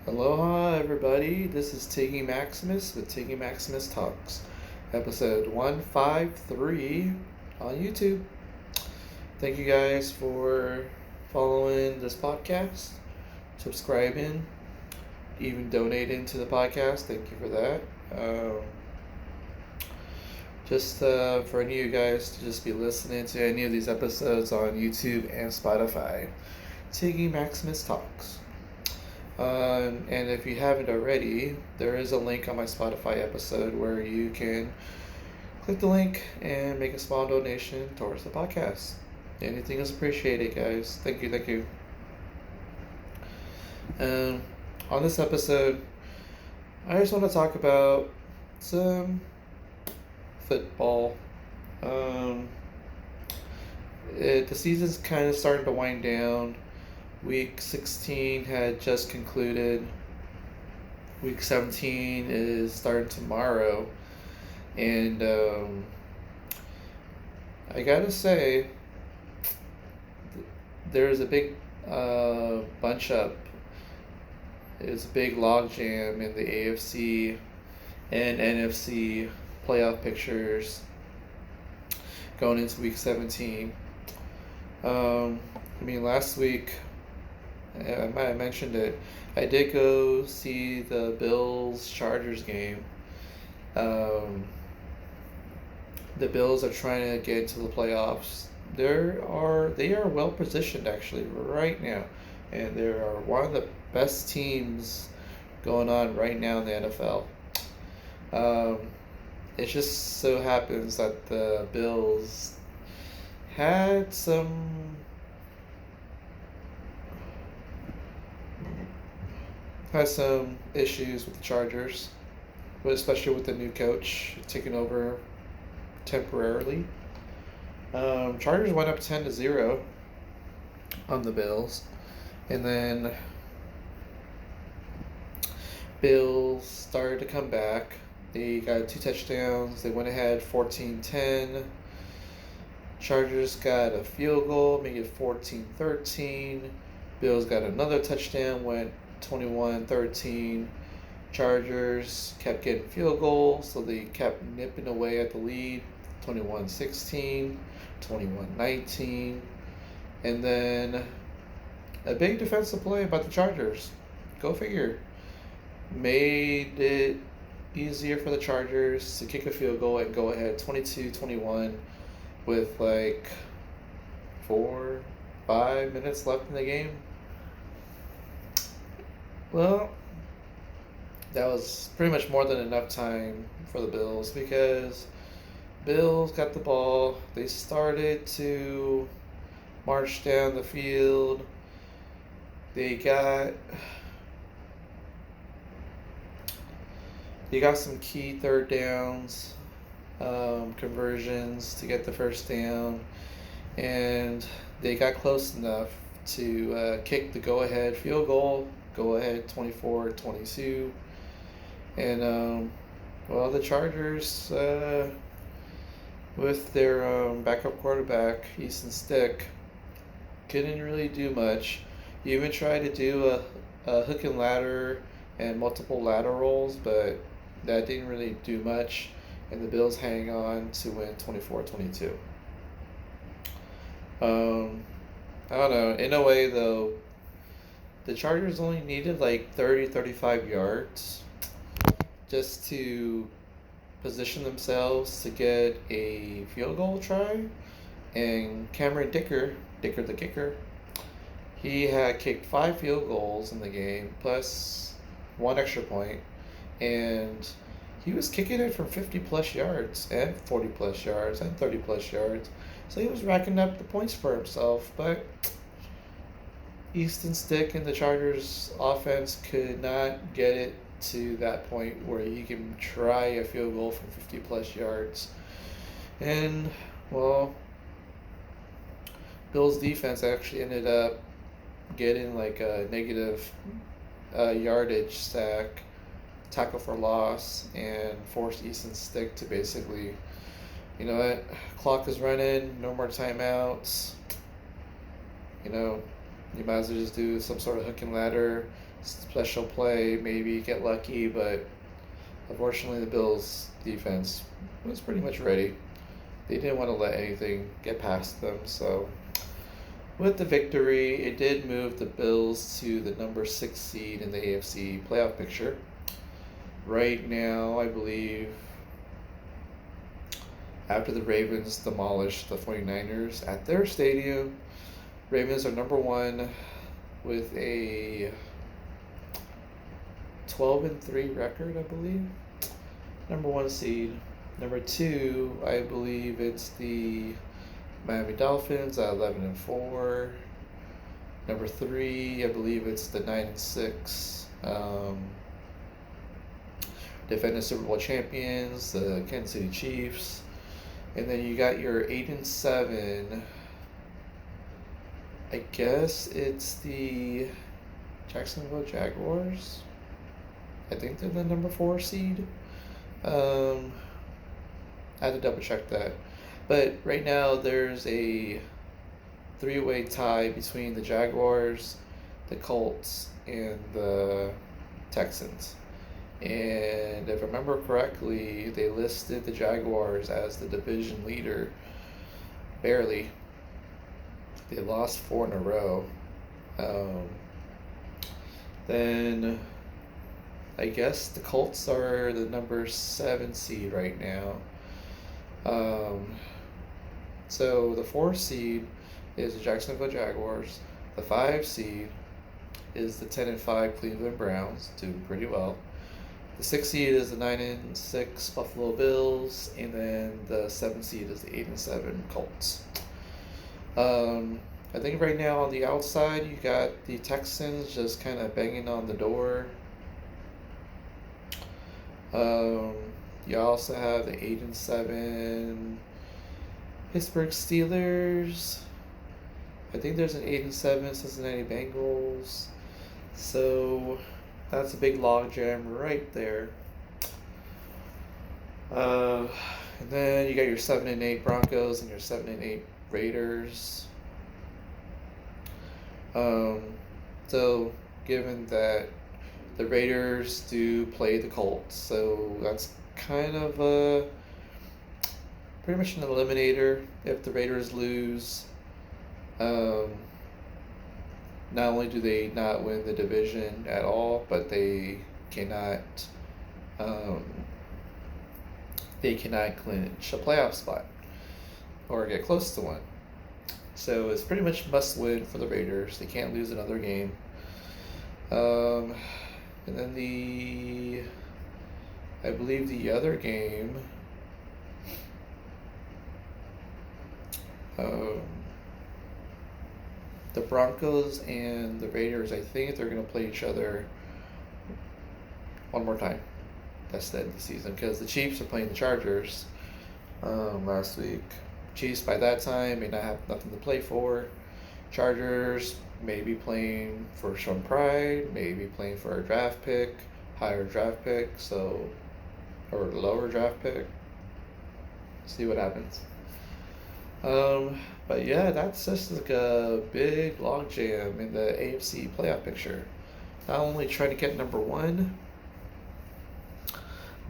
Aloha, everybody. This is Tiggy Maximus with Tiggy Maximus Talks, episode 153 on YouTube. Thank you guys for following this podcast, subscribing, even donating to the podcast. Thank you for that. Just for any of you guys to just be listening to any of these episodes on YouTube and Spotify. Tiggy Maximus Talks. And if you haven't already, there is a link on my Spotify episode where you can click the link and make a small donation towards the podcast. Anything is appreciated, guys. Thank you, thank you. On this episode, I just want to talk about some football. The season's kind of starting to wind down. Week 16 had just concluded. Week 17 is starting tomorrow. And I gotta say, there's a big bunch up. It's a big logjam in the AFC and NFC playoff pictures going into week 17. Last week, I might have mentioned it. I did go see the Bills-Chargers game. The Bills are trying to get into the playoffs. They are well positioned actually right now, and they are one of the best teams going on right now in the NFL. It just so happens that the Bills had some issues with the Chargers, but especially with the new coach taking over temporarily. Chargers went up 10-0 on the Bills, and then Bills started to come back. They got 2 touchdowns. They went ahead 14-10. Chargers got a field goal, made it 14-13. Bills got another touchdown, went 21-13. Chargers kept getting field goals, so they kept nipping away at the lead. 21-16, 21-19. And then a big defensive play by the Chargers. Go figure. Made it easier for the Chargers to kick a field goal and go ahead 22-21 with like 4-5 minutes left in the game. Well, that was pretty much more than enough time for the Bills because Bills got the ball. They started to march down the field. They got some key third downs, conversions to get the first down, and they got close enough to kick the go-ahead field goal. Go ahead 24-22. And the Chargers with their backup quarterback Easton Stick couldn't really do much. He even tried to do a hook and ladder and multiple laterals, but that didn't really do much, and the Bills hang on to win 24-22. I don't know. In a way, though, the Chargers only needed like 35 yards just to position themselves to get a field goal try. And Cameron Dicker the kicker, he had kicked 5 field goals in the game, plus 1 extra point. And he was kicking it from 50-plus yards and 40-plus yards and 30-plus yards. So he was racking up the points for himself, but Easton Stick and the Chargers offense could not get it to that point where you can try a field goal from 50-plus yards. And, Bills defense actually ended up getting like a negative yardage sack, tackle for loss, and forced Easton Stick to basically, clock is running, no more timeouts. You might as well just do some sort of hook and ladder, special play, maybe get lucky, but unfortunately the Bills defense was pretty much ready. They didn't want to let anything get past them, so with the victory, it did move the Bills to the number 6 seed in the AFC playoff picture. Right now, I believe after the Ravens demolished the 49ers at their stadium, Ravens are number 1 with a 12-3 record, I believe. Number 1 seed. Number 2, I believe it's the Miami Dolphins at 11-4. Number 3, I believe it's the 9-6 defending Super Bowl champions, the Kansas City Chiefs. And then you got your 8-7. I guess it's the Jacksonville Jaguars. I think they're the number 4 seed. I had to double check that. But right now there's a 3-way tie between the Jaguars, the Colts, and the Texans. And if I remember correctly, they listed the Jaguars as the division leader. Barely. They lost 4 in a row. Then I guess the Colts are the number 7 seed right now. So the 4 seed is the Jacksonville Jaguars. The 5 seed is the 10-5 Cleveland Browns, doing pretty well. The 6 seed is the 9-6 Buffalo Bills, and then the 7 seed is the 8-7 Colts. I think right now on the outside you got the Texans just kind of banging on the door. You also have the 8-7 Pittsburgh Steelers. I think there's an 8-7 Cincinnati Bengals. So that's a big logjam right there. And then you got your 7-8 Broncos and your 7-8 Raiders. So given that the Raiders do play the Colts, so that's kind of pretty much an eliminator if the Raiders lose. Not only do they not win the division at all, but they cannot clinch a playoff spot or get close to one. So it's pretty much must win for the Raiders. They can't lose another game. And then I believe the other game, the Broncos and the Raiders, I think they're going to play each other one more time. That's the end of the season, because the Chiefs are playing the Chargers last week. Chiefs by that time may not have nothing to play for. Chargers may be playing for some pride, maybe playing for a draft pick, higher draft pick, or lower draft pick. See what happens. But yeah, that's just like a big logjam in the AFC playoff picture. Not only trying to get number 1,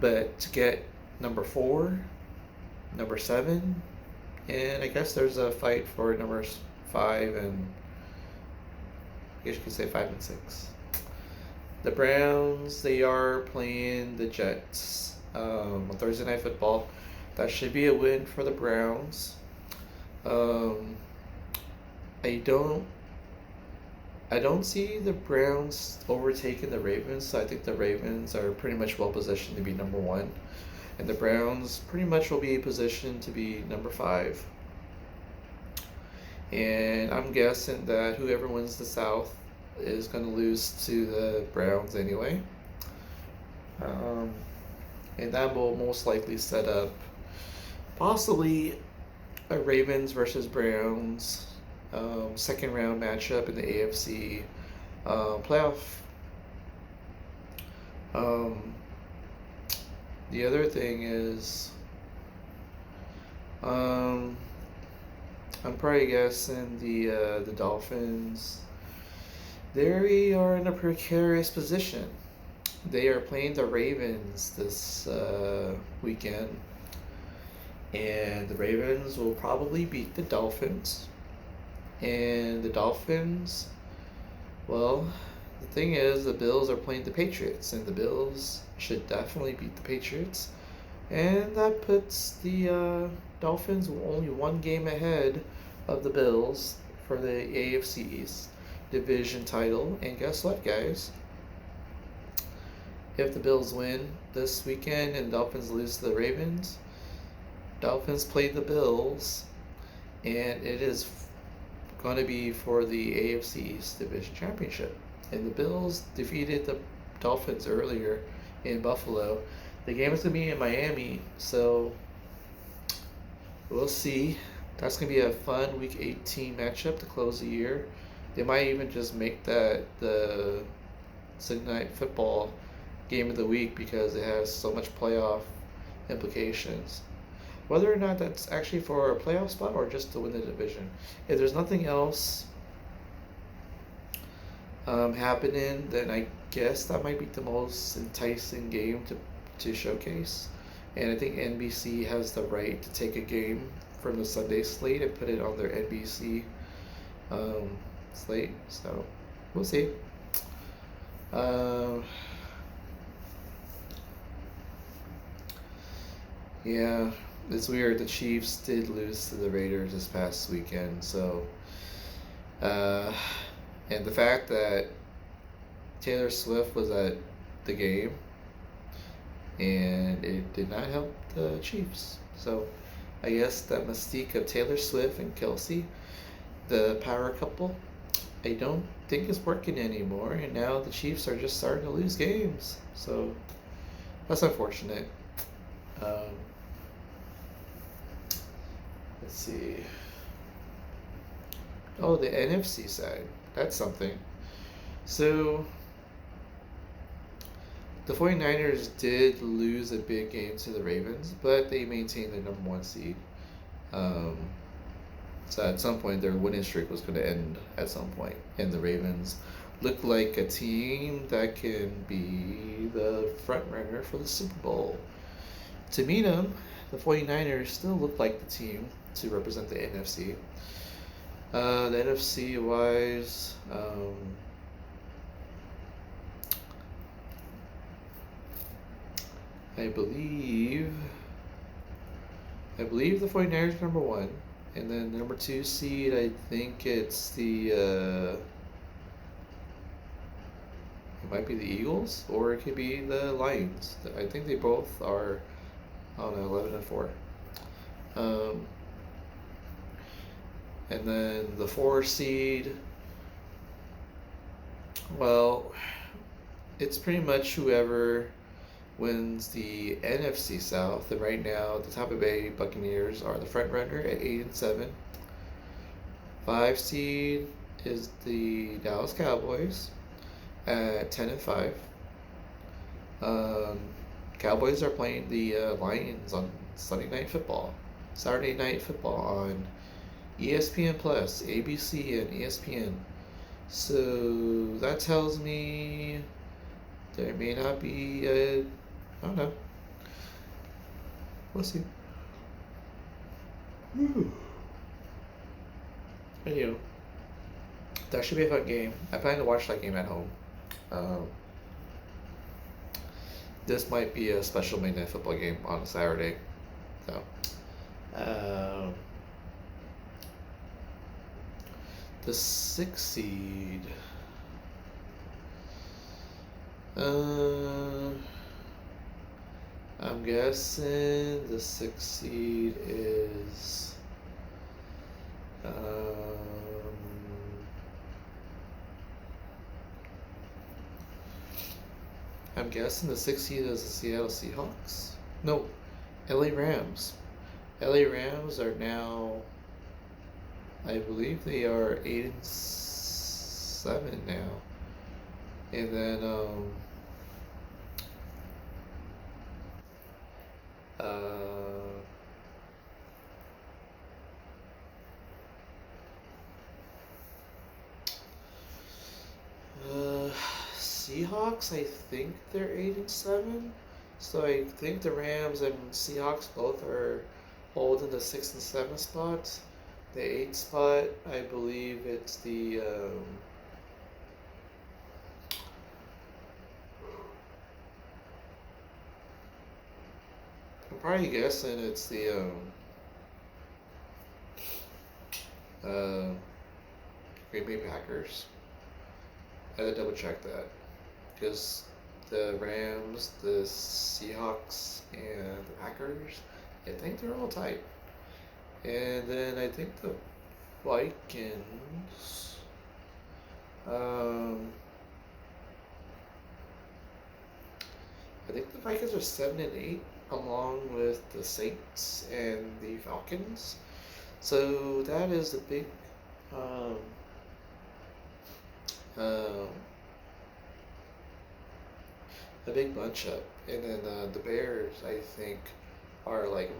but to get number 4, number 7, and I guess there's a fight for numbers 5 and I guess you could say 5 and 6. The Browns, they are playing the Jets on Thursday Night Football. That should be a win for the Browns. I don't see the Browns overtaking the Ravens, so I think the Ravens are pretty much well positioned to be number 1. And the Browns pretty much will be positioned to be number 5. And I'm guessing that whoever wins the South is going to lose to the Browns anyway. And that will most likely set up possibly a Ravens versus Browns second round matchup in the AFC playoff. The other thing is, I'm probably guessing the Dolphins, They are in a precarious position. They are playing the Ravens this weekend, and the Ravens will probably beat the Dolphins. And the Dolphins, well, the thing is, the Bills are playing the Patriots, and the Bills should definitely beat the Patriots. And that puts the Dolphins only one game ahead of the Bills for the AFC East division title. And guess what, guys? If the Bills win this weekend and Dolphins lose to the Ravens, Dolphins play the Bills, and it is going to be for the AFC East division championship. And the Bills defeated the Dolphins earlier in Buffalo. The game is going to be in Miami, so we'll see. That's going to be a fun Week 18 matchup to close the year. They might even just make that the Sunday Night Football game of the week because it has so much playoff implications. Whether or not that's actually for a playoff spot or just to win the division. If there's nothing else happening, then I guess that might be the most enticing game to showcase. And I think NBC has the right to take a game from the Sunday slate and put it on their NBC slate. So we'll see. Yeah, it's weird. The Chiefs did lose to the Raiders this past weekend. So, and the fact that Taylor Swift was at the game and it did not help the Chiefs. So I guess that mystique of Taylor Swift and Kelsey, the power couple, I don't think is working anymore. And now the Chiefs are just starting to lose games. So that's unfortunate. Let's see. Oh, the NFC side. That's something. So the 49ers did lose a big game to the Ravens, but they maintained their number one seed. So at some point, their winning streak was going to end at some point, and the Ravens look like a team that can be the front runner for the Super Bowl. To meet them, the 49ers still look like the team to represent the NFC. The NFC wise, I believe the 49ers are number one. And then the number two seed, I think it's it might be the Eagles, or it could be the Lions. I think they both are, I don't know, 11-4. And then the 4 seed, well, it's pretty much whoever wins the NFC South. And right now, the Tampa Bay Buccaneers are the front runner at 8-7. 5 seed is the Dallas Cowboys at 10-5. Cowboys are playing the Lions on Saturday Night Football on ESPN Plus, ABC, and ESPN. So that tells me there may not be I don't know. We'll see. Anyway, that should be a fun game. I plan to watch that game at home. This might be a special Monday Night Football game on a Saturday. So, the 6 seed. I'm guessing the 6 seed is I'm guessing the 6 seed is the Seattle Seahawks. No, LA Rams. LA Rams are now, I believe they are 8-7 now. And then Seahawks, I think they're 8-7. So I think the Rams and Seahawks both are holding the 6 and 7 spots. The 8 spot, I believe it's the I'm probably guessing it's the uh, Green Bay Packers. I had to double check that because the Rams, the Seahawks, and the Packers, I think they're all tight. And then I think the Vikings. Um, I think the Vikings are 7-8, along with the Saints and the Falcons. So that is um, um, a big bunch up. And then the Bears, I think, are like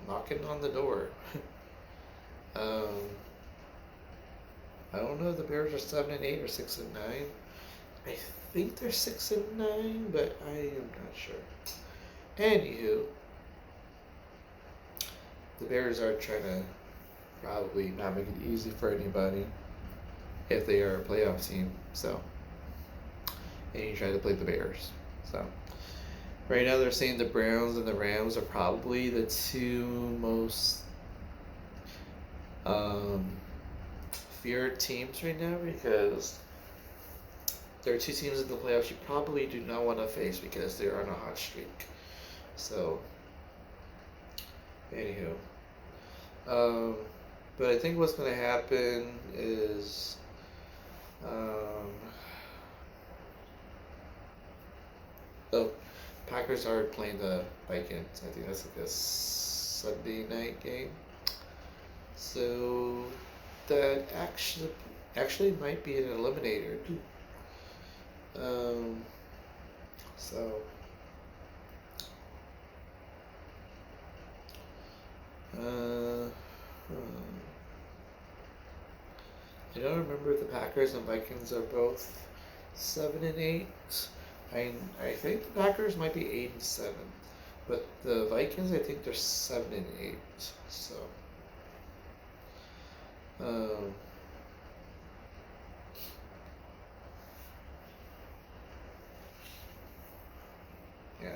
knocking on the door. um, I don't know if the Bears are 7-8 or 6-9. I think they're 6-9, but I am not sure. Anywho, the Bears are trying to probably not make it easy for anybody if they are a playoff team. So, and you try to play the Bears. So, right now they're saying the Browns and the Rams are probably the two most feared teams right now because there are two teams in the playoffs you probably do not want to face because they're on a hot streak. So, anywho, but I think what's going to happen is oh, Packers are playing the Vikings. I think that's like a Sunday night game. So that actually might be an eliminator. So I don't remember if the Packers and Vikings are both 7-8. I think the Packers might be 8-7, but the Vikings I think they're 7-8. So yeah.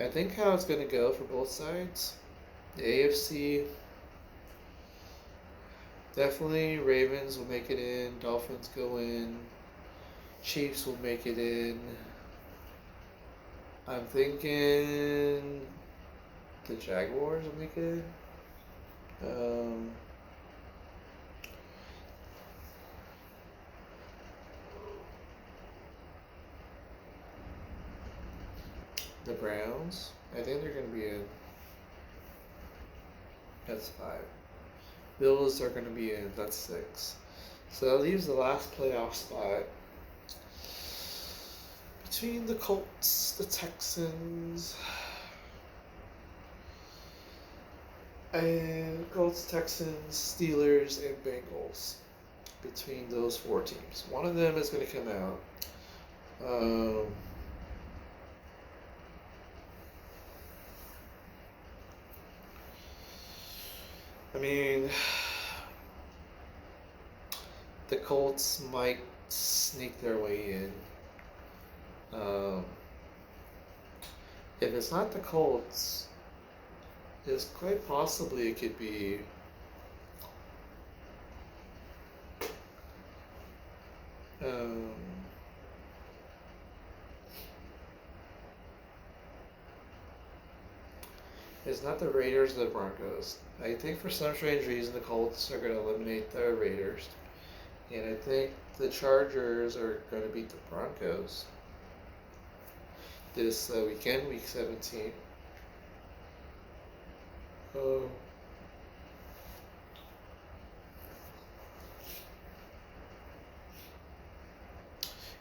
I think how it's gonna go for both sides. The AFC, definitely Ravens will make it in, Dolphins go in, Chiefs will make it in. I'm thinking the Jaguars will make it in. The Browns, I think they're going to be in. That's 5. Bills are going to be in. That's 6. So that leaves the last playoff spot between the Colts, the Texans, Steelers, and Bengals. Between those 4 teams, one of them is going to come out. I mean, the Colts might sneak their way in. If it's not the Colts, it's quite possibly it could be it's not the Raiders or the Broncos. I think for some strange reason the Colts are going to eliminate the Raiders. And I think the Chargers are going to beat the Broncos this weekend, week 17.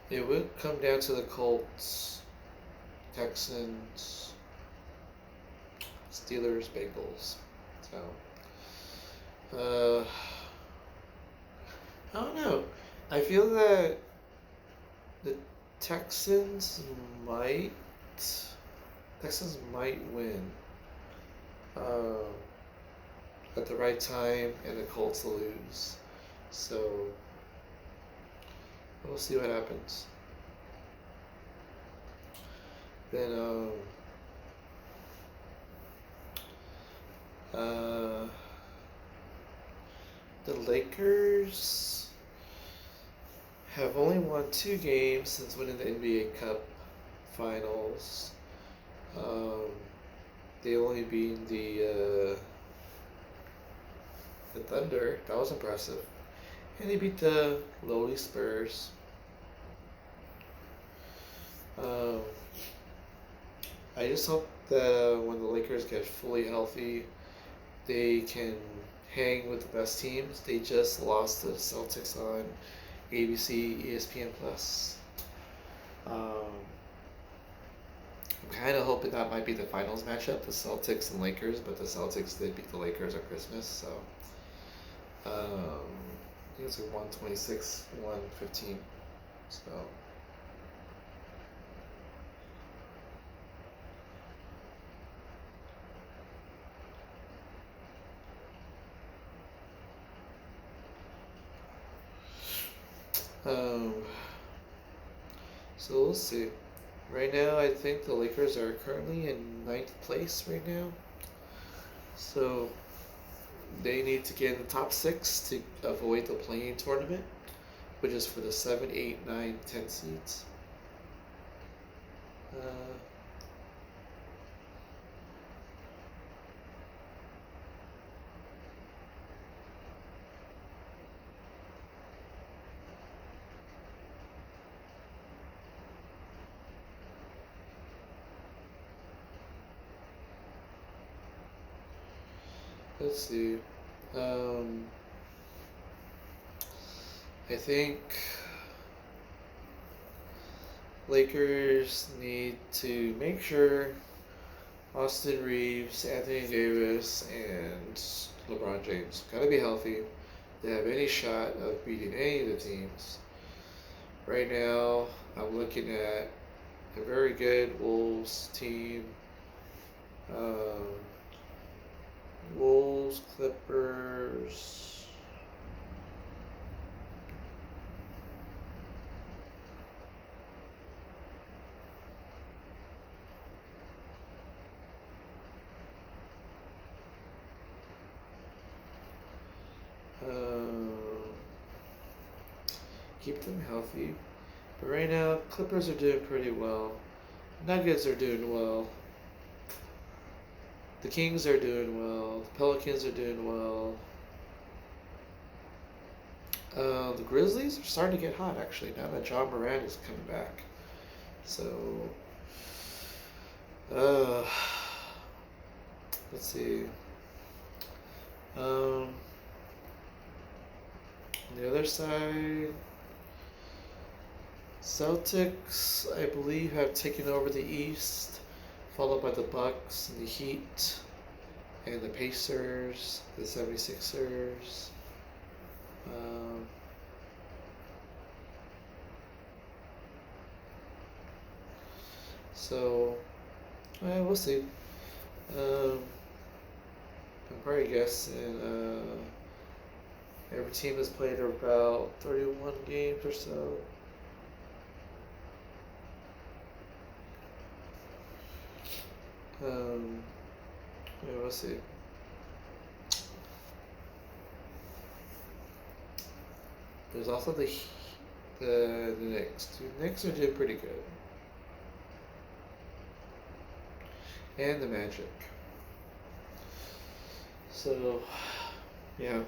It would come down to the Colts, Texans, Steelers, Bengals. So, I don't know. I feel that the Texans might Texans might win uh, at the right time, and the Colts lose. So we'll see what happens. Then uh, the Lakers have only won 2 games since winning the NBA Cup Finals. Um, they only beat the Thunder. That was impressive. And they beat the lowly Spurs. Um, I just hope that when the Lakers get fully healthy, they can hang with the best teams. They just lost to the Celtics on ABC, ESPN Plus. Um, I'm kind of hoping that might be the finals matchup, the Celtics and Lakers, but the Celtics did beat the Lakers on Christmas, so I think it's like 126, 115. So um, so we'll see. Right now, I think the Lakers are currently in ninth place right now. So they need to get in the top six to avoid the play-in tournament, which is for the 7, 8, 9, 10 seeds. Uh, let's see. Um, I think Lakers need to make sure Austin Reeves, Anthony Davis, and LeBron James gotta be healthy to have any shot of beating any of the teams. Right now, I'm looking at a very good Wolves team. Um, Wolves, Clippers. Um, keep them healthy. But right now, Clippers are doing pretty well. Nuggets are doing well. The Kings are doing well. The Pelicans are doing well. The Grizzlies are starting to get hot, actually, now that John Moran is coming back. So, uh, let's see. On the other side, Celtics, I believe, have taken over the East, followed by the Bucks and the Heat and the Pacers, the 76ers. Um, so, we'll see. I'm probably guessing every team has played about 31 games or so. We'll see. There's also the Knicks. The Knicks are doing pretty good, and the Magic. So, yeah.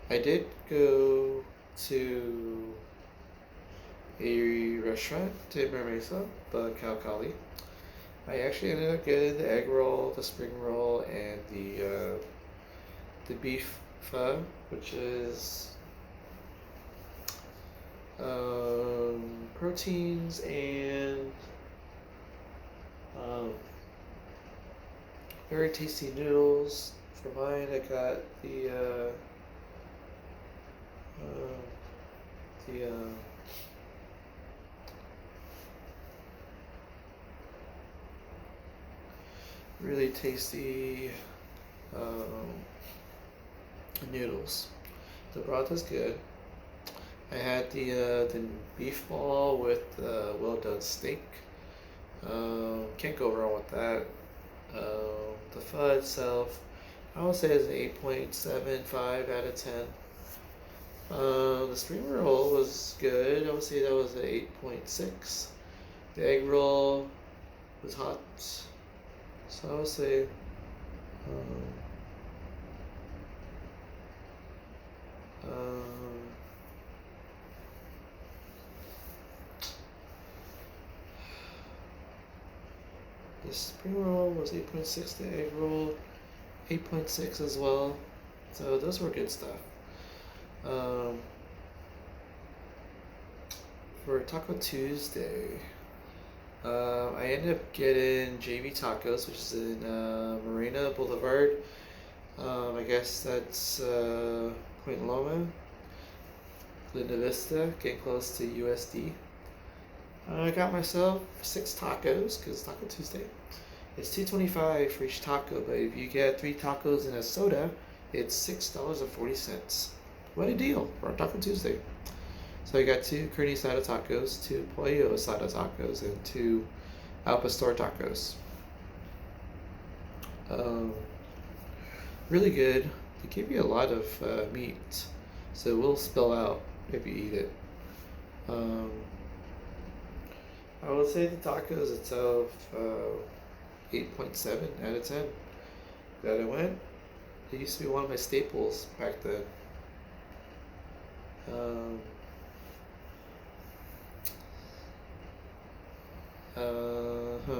I did go to a restaurant in Mesa, the Calcali. I actually ended up getting the egg roll, the spring roll, and the beef pho, which is proteins and very tasty noodles, For mine, I got the really tasty um, noodles. The broth is good. I had the beef ball with well done steak. Can't go wrong with that. The pho itself, I would say is an 8.75 out of 10. The spring roll was good. I would say that was an 8.6. The egg roll was hot, so I would say um, um, the spring roll was 8.6. The egg roll 8.6 as well. So those were good stuff. Um, for Taco Tuesday, I ended up getting Jamie Tacos, which is in Marina Boulevard. I guess that's Point Loma, Linda Vista, getting close to USD. I got myself 6 tacos because Taco Tuesday. It's $2.25 for each taco, but if you get 3 tacos and a soda, it's $6.40. What a deal for a Taco Tuesday! So I got 2 carne asada tacos, 2 pollo asada tacos, and 2 al pastor tacos. Um, Really good. They give you a lot of meat, so it will spill out if you eat it. Um, I would say the tacos itself, 8.7 out of 10. Glad I went. It used to be one of my staples back then. Um, huh.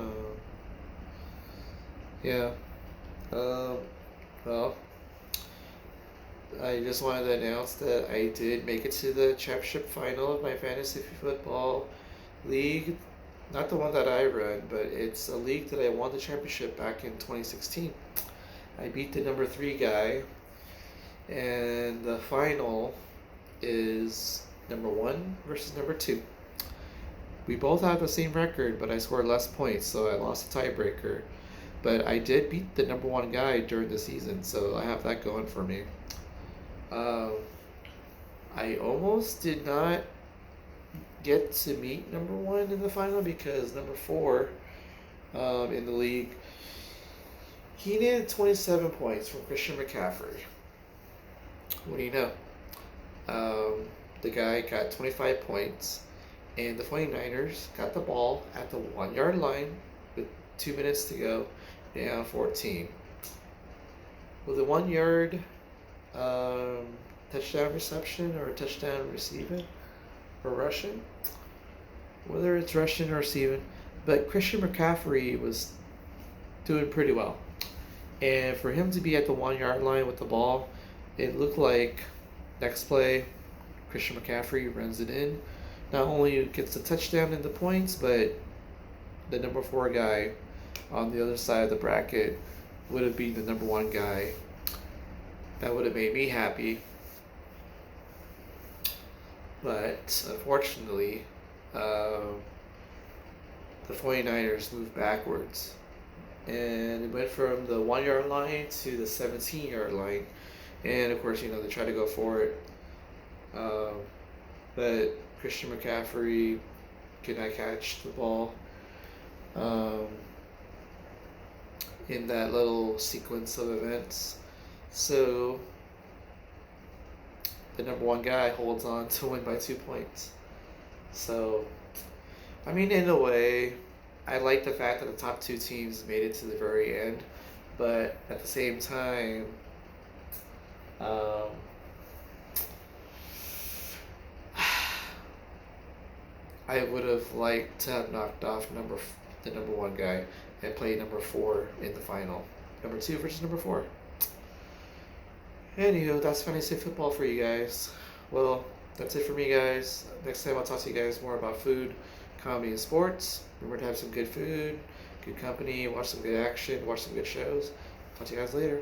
Yeah. Um, well, I just wanted to announce that I did make it to the championship final of my fantasy football league. Not the one that I run, but it's a league that I won the championship back in 2016. I beat the number 3 guy, and the final is number 1 versus number 2. We both have the same record, but I scored less points, so I lost a tiebreaker. But I did beat the number 1 guy during the season, so I have that going for me. Um, I almost did not get to meet number 1 in the final because number 4 in the league, he needed 27 points from Christian McCaffrey. What do you know? The guy got 25 points, and the 49ers got the ball at the 1-yard line with 2 minutes to go, down 14. With a 1-yard touchdown reception or touchdown receiving or rushing, whether it's rushing or receiving, but Christian McCaffrey was doing pretty well. And for him to be at the 1-yard line with the ball, it looked like next play, Christian McCaffrey runs it in. Not only gets the touchdown and the points, but the number 4 guy on the other side of the bracket would have been the number 1 guy. That would have made me happy. But unfortunately, the 49ers moved backwards. And it went from the 1-yard line to the 17-yard line. And of course, they try to go for it. But Christian McCaffrey could not catch the ball in that little sequence of events. So the number 1 guy holds on to win by 2 points. So, I mean, in a way, I like the fact that the top 2 teams made it to the very end, but at the same time, I would have liked to have knocked off the number 1 guy and played number 4 in the final. Number 2 versus number 4. Anywho, that's fantasy football for you guys. Well, that's it for me, guys. Next time I'll talk to you guys more about food, comedy, and sports. Remember to have some good food, good company, watch some good action, watch some good shows. Talk to you guys later.